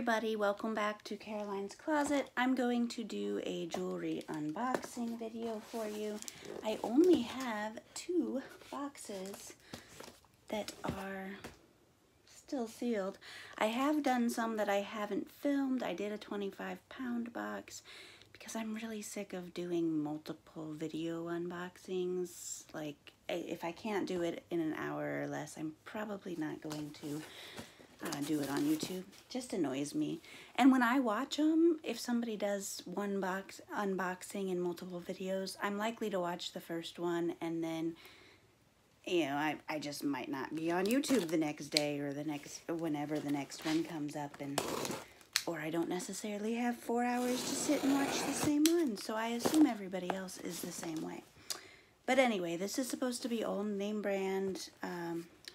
everybody, welcome back to Caroline's Closet. I'm going to do a jewelry unboxing video for you. I only have 2 boxes that are still sealed. I have done some that I haven't filmed. I did a 25-pound box because I'm really sick of doing multiple video unboxings. Like, if I can't do it in an hour or less, I'm probably not going to do it on YouTube. Just annoys me. And when I watch them, if somebody does one box unboxing in multiple videos, I'm likely to watch the first one and then, you know, I just might not be on YouTube the next day or whenever the next one comes up, or I don't necessarily have 4 hours to sit and watch the same one. So I assume everybody else is the same way. But anyway, this is supposed to be old name brand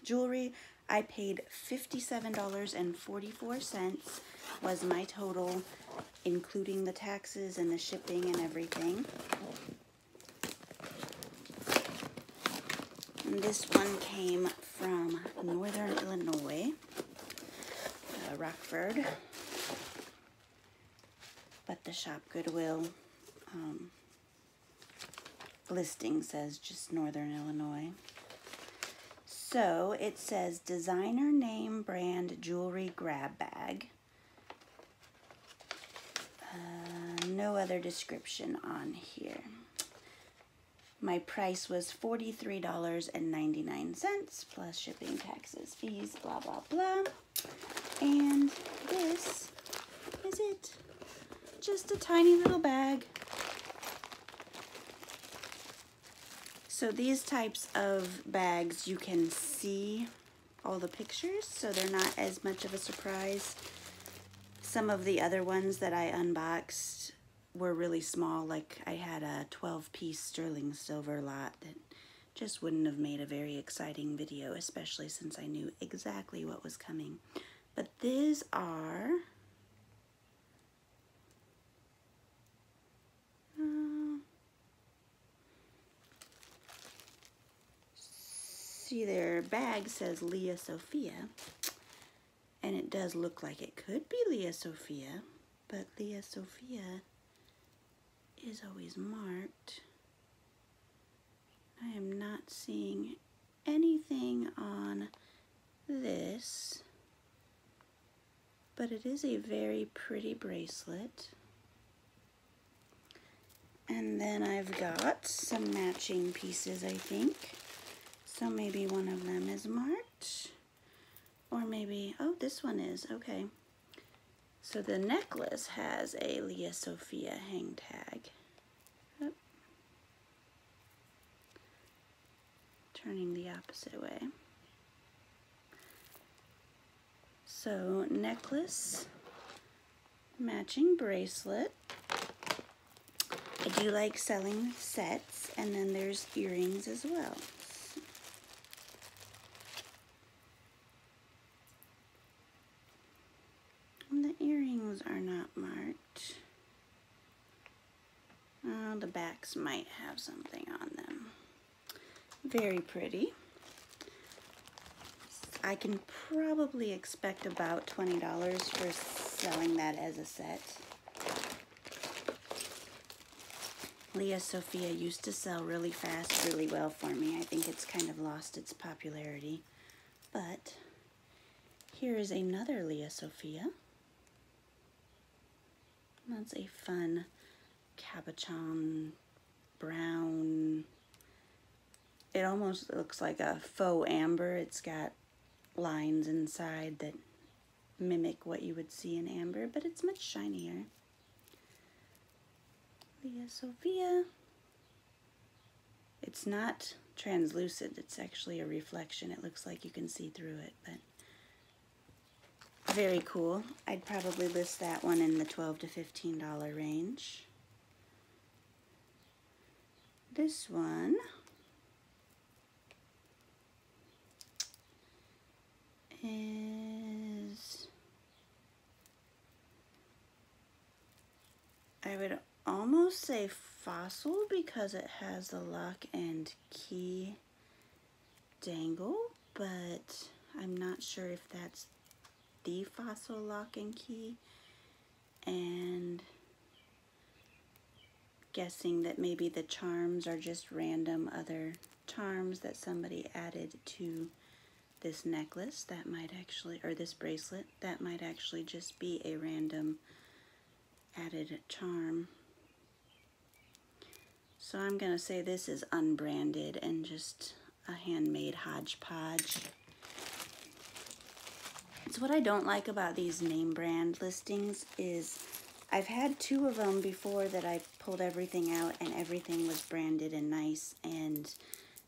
jewelry. I paid $57.44 was my total, including the taxes and the shipping and everything. And this one came from Northern Illinois, Rockford. But the Shop Goodwill listing says just Northern Illinois. So it says designer name brand jewelry grab bag. No other description on here. My price was $43.99 plus shipping, taxes, fees, blah, blah, blah. And this is it. Just a tiny little bag. So these types of bags, you can see all the pictures, so they're not as much of a surprise. Some of the other ones that I unboxed were really small, like I had a 12-piece sterling silver lot that just wouldn't have made a very exciting video, especially since I knew exactly what was coming. But these are see, their bag says Leah Sophia, and it does look like it could be Leah Sophia, but Leah Sophia is always marked. I am not seeing anything on this, but it is a very pretty bracelet. And then I've got some matching pieces, I think. So maybe one of them is marked, or maybe, oh, this one is, okay. So the necklace has a Leah Sophia hang tag. Oh. Turning the opposite way. So necklace, matching bracelet. I do like selling sets, and then there's earrings as well. The earrings are not marked. Oh, the backs might have something on them. Very pretty. I can probably expect about $20 for selling that as a set. Leah Sophia used to sell really fast, really well for me. I think it's kind of lost its popularity. But here is another Leah Sophia. That's a fun cabochon brown. It almost looks like a faux amber. It's got lines inside that mimic what you would see in amber, but it's much shinier. Leah Sophia. It's not translucent. It's actually a reflection. It looks like you can see through it, but very cool. I'd probably list that one in the $12 to $15 range. This one is, I would almost say fossil because it has the lock and key dangle, but I'm not sure if that's the Fossil Lock and Key, and guessing that maybe the charms are just random other charms that somebody added to this necklace. That might actually, or this bracelet, that might actually just be a random added charm. So I'm gonna say this is unbranded and just a handmade hodgepodge. It's what I don't like about these name brand listings is I've had 2 of them before that I pulled everything out and everything was branded and nice, and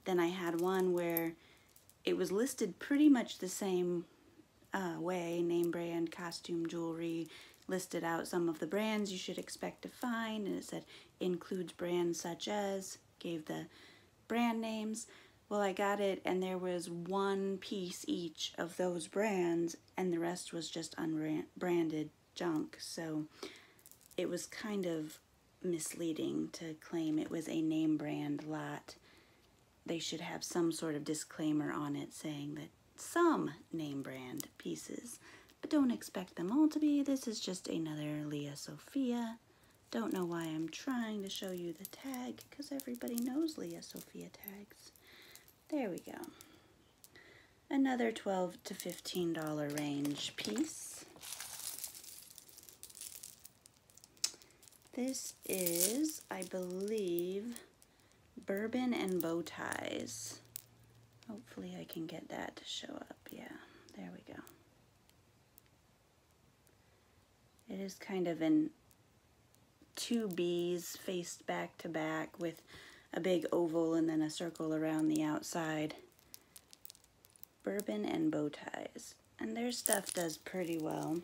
then I had one where it was listed pretty much the same way, name brand, costume jewelry, listed out some of the brands you should expect to find, and it said includes brands such as, gave the brand names. Well, I got it and there was 1 piece each of those brands and the rest was just unbranded junk, so it was kind of misleading to claim it was a name brand lot. They should have some sort of disclaimer on it saying that some name brand pieces, but don't expect them all to be. This is just another Leah Sophia. Don't know why I'm trying to show you the tag, because everybody knows Leah Sophia tags. There we go. Another $12 to $15 range piece. This is, I believe, bourbon and bow ties. Hopefully I can get that to show up. Yeah, there we go. It is kind of in 2 B's faced back to back with a big oval and then a circle around the outside. Bourbon and bow ties. And their stuff does pretty well.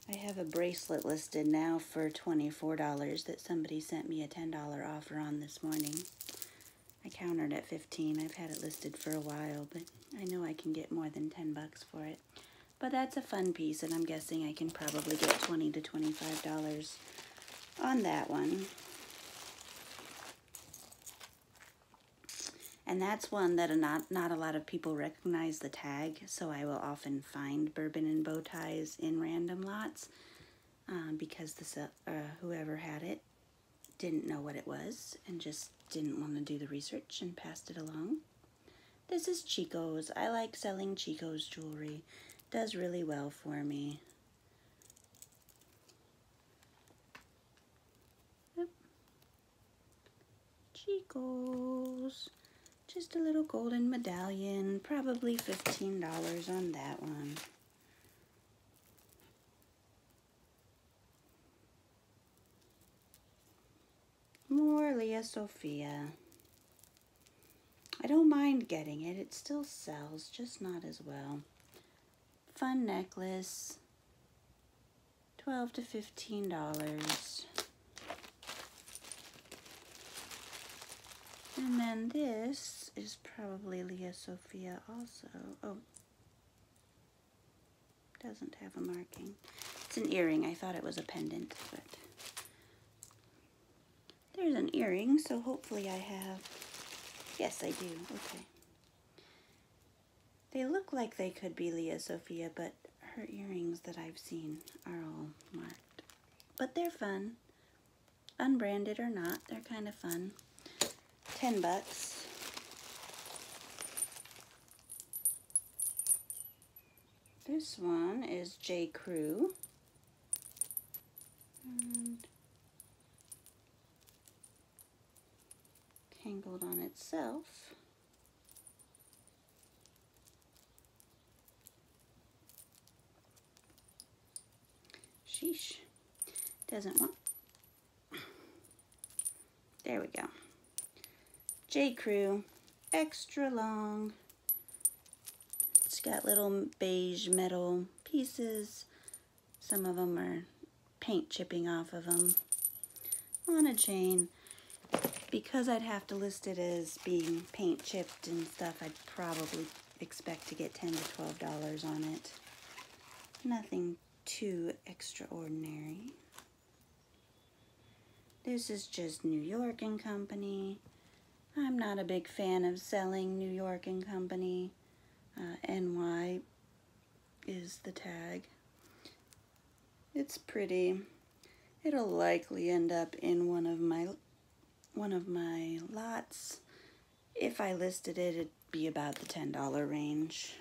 I have a bracelet listed now for $24 that somebody sent me a $10 offer on this morning. I countered at $15. I've had it listed for a while, but I know I can get more than $10 for it. But that's a fun piece, and I'm guessing I can probably get $20 to $25 on that one. And that's one that not a lot of people recognize the tag, so I will often find bourbon and bow ties in random lots because whoever had it didn't know what it was and just didn't want to do the research and passed it along. This is Chico's. I like selling Chico's jewelry. Does really well for me. Yep. Chico's. Just a little golden medallion, probably $15 on that one. More Leah Sophia. I don't mind getting it. It still sells, just not as well. Fun necklace, $12 to $15. And then this is probably Leah Sophia also. Oh, doesn't have a marking. It's an earring. I thought it was a pendant, but there's an earring, so hopefully I have. Yes, I do. Okay. They look like they could be Leah Sophia, but her earrings that I've seen are all marked. But they're fun. Unbranded or not, they're kind of fun. $10. This one is J. Crew. And tangled on itself. Sheesh. Doesn't want. There we go. J. Crew, extra long. It's got little beige metal pieces. Some of them are paint chipping off of them. On a chain. Because I'd have to list it as being paint chipped and stuff, I'd probably expect to get $10 to $12 on it. Nothing too extraordinary. This is just New York & Company. I'm not a big fan of selling New York & Company, NY. is the tag. It's pretty. It'll likely end up in one of my lots. If I listed it, it'd be about the $10 range.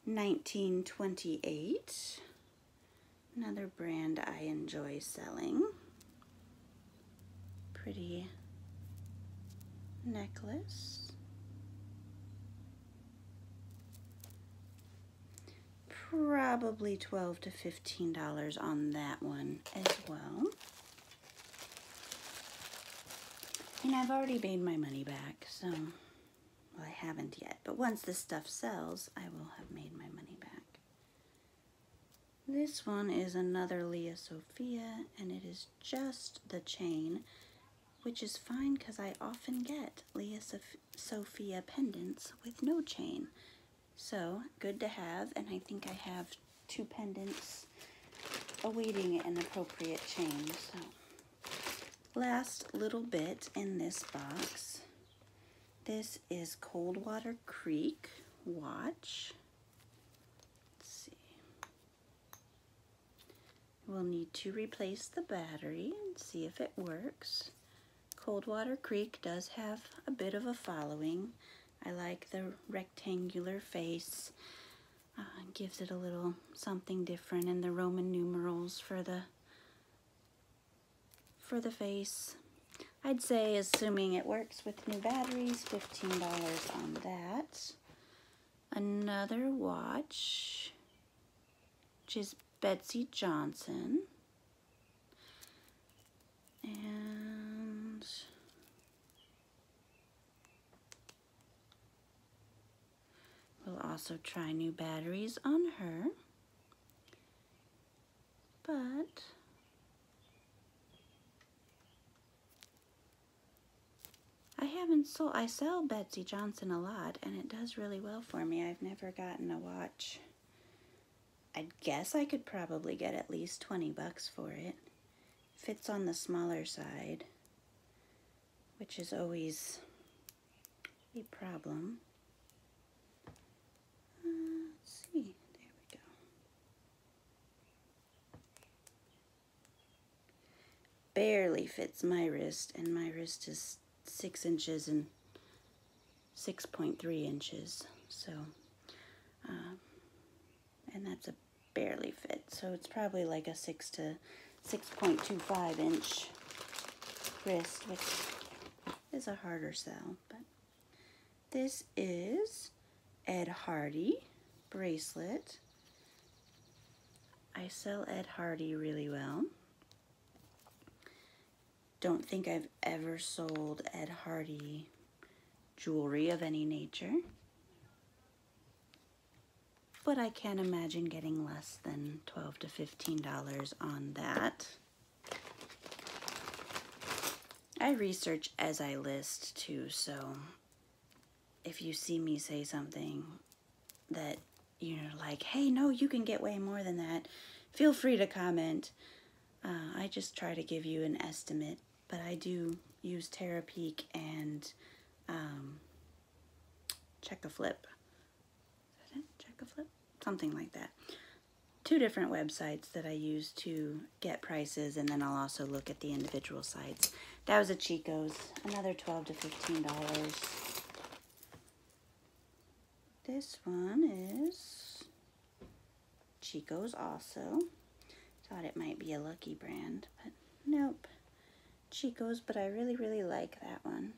1928. Another brand I enjoy selling. Pretty necklace. Probably $12 to $15 on that one as well. And I've already made my money back, so, well, I haven't yet, but once this stuff sells, I will have made my money back. This one is another Leah Sophia, and it is just the chain, which is fine because I often get Leah Sophia pendants with no chain. So, good to have, and I think I have 2 pendants awaiting an appropriate chain. So, last little bit in this box. This is Coldwater Creek watch. Let's see. We'll need to replace the battery and see if it works. Coldwater Creek does have a bit of a following. I like the rectangular face. Gives it a little something different, and the Roman numerals for the face. I'd say, assuming it works with new batteries, $15 on that. Another watch, which is Betsy Johnson. And we'll also try new batteries on her. But I sell Betsy Johnson a lot, and it does really well for me. I've never gotten a watch. I guess I could probably get at least 20 bucks for it. Fits on the smaller side, which is always a problem. Let's see, there we go. Barely fits my wrist, and my wrist is 6 inches and 6.3 inches, so, and that's a barely fit, so it's probably like a 6 to 6.25 inch wrist, which is a harder sell. But this is Ed Hardy bracelet. I sell Ed Hardy really well. Don't think I've ever sold Ed Hardy jewelry of any nature, but I can't imagine getting less than $12 to $15 on that. I research as I list too, so if you see me say something that you're like, hey, no, you can get way more than that, feel free to comment. I just try to give you an estimate, but I do use Terapeak and Check-a-Flip. Is that it? Check-a-Flip? Something like that. 2 different websites that I use to get prices, and then I'll also look at the individual sites. That was a Chico's, another $12 to $15. This one is Chico's also. Thought it might be a Lucky brand, but nope. Chico's, but I really, really like that one.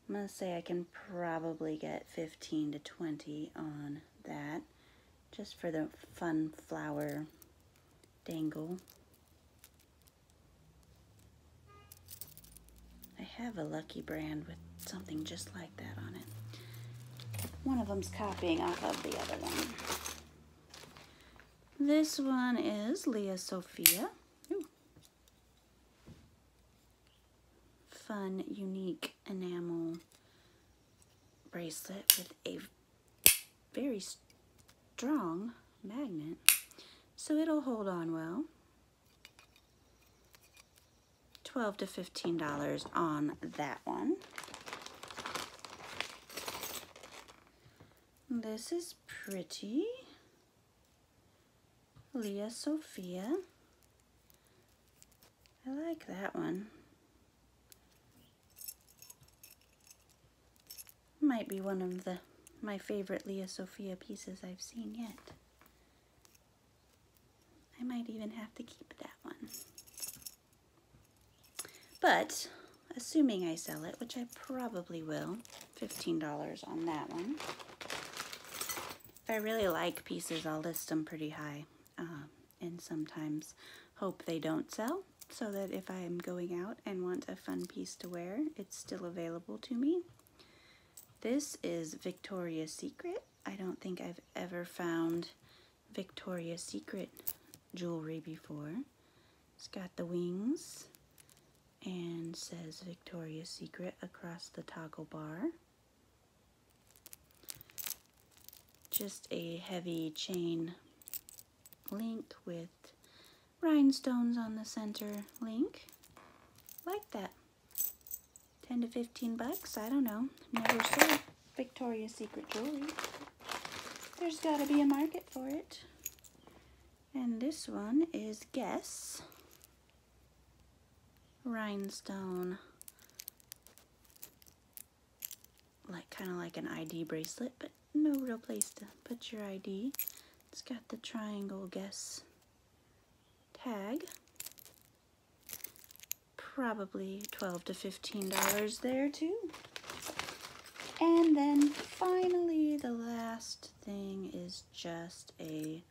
I'm going to say I can probably get 15 to 20 on that, just for the fun flower dangle. I have a Lucky brand with something just like that on it. One of them's copying off of the other one. This one is Leah Sophia. Ooh. Fun, unique enamel bracelet with a very strong magnet, so it'll hold on well. $12 to $15 on that one. This is pretty. Leah Sophia. I like that one. Might be one of my favorite Leah Sophia pieces I've seen yet. I might even have to keep that one. But, assuming I sell it, which I probably will, $15 on that one. If I really like pieces, I'll list them pretty high, and sometimes hope they don't sell, so that if I'm going out and want a fun piece to wear, it's still available to me. This is Victoria's Secret. I don't think I've ever found Victoria's Secret jewelry before. It's got the wings and says Victoria's Secret across the toggle bar. Just a heavy chain link with rhinestones on the center link. Like that. 10 to 15 bucks, I don't know. Never sold Victoria's Secret jewelry. There's got to be a market for it. And this one is Guess. Rhinestone. Kind of like an ID bracelet, but no real place to put your ID. It's got the triangle Guess tag. Probably $12 to $15 there too. And then finally the last thing is just a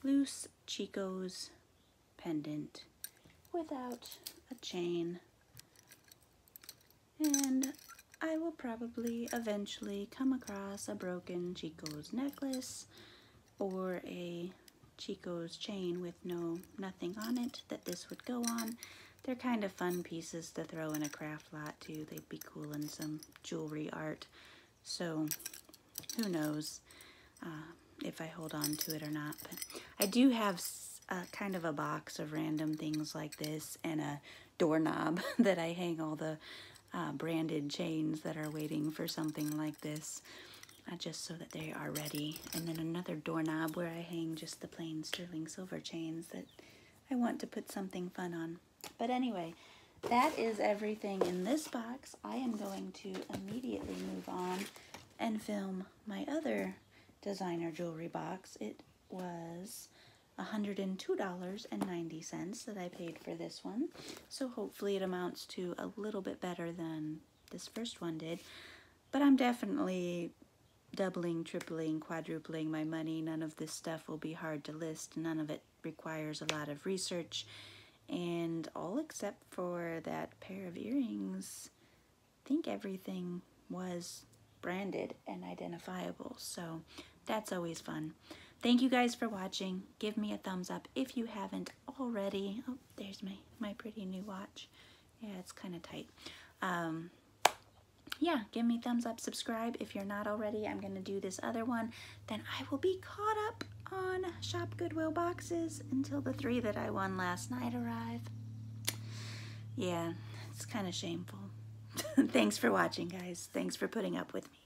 loose Chico's pendant without a chain. And I will probably eventually come across a broken Chico's necklace or a Chico's chain with nothing on it that this would go on. They're kind of fun pieces to throw in a craft lot too. They'd be cool in some jewelry art. So who knows if I hold on to it or not. But I do have kind of a box of random things like this and a doorknob that I hang all the branded chains that are waiting for something like this. Just so that they are ready. And then another doorknob where I hang just the plain sterling silver chains that I want to put something fun on. But anyway, that is everything in this box. I am going to immediately move on and film my other designer jewelry box. It was $102.90 that I paid for this one. So hopefully it amounts to a little bit better than this first one did. But I'm definitely doubling, tripling, quadrupling my money. None of this stuff will be hard to list. None of it requires a lot of research. And all except for that pair of earrings, I think everything was branded and identifiable. So that's always fun. Thank you guys for watching. Give me a thumbs up if you haven't already. Oh, there's my pretty new watch. Yeah, it's kind of tight. Yeah, give me a thumbs up, subscribe if you're not already. I'm going to do this other one. Then I will be caught up on Shop Goodwill boxes until the 3 that I won last night arrive. Yeah, it's kind of shameful. Thanks for watching, guys. Thanks for putting up with me.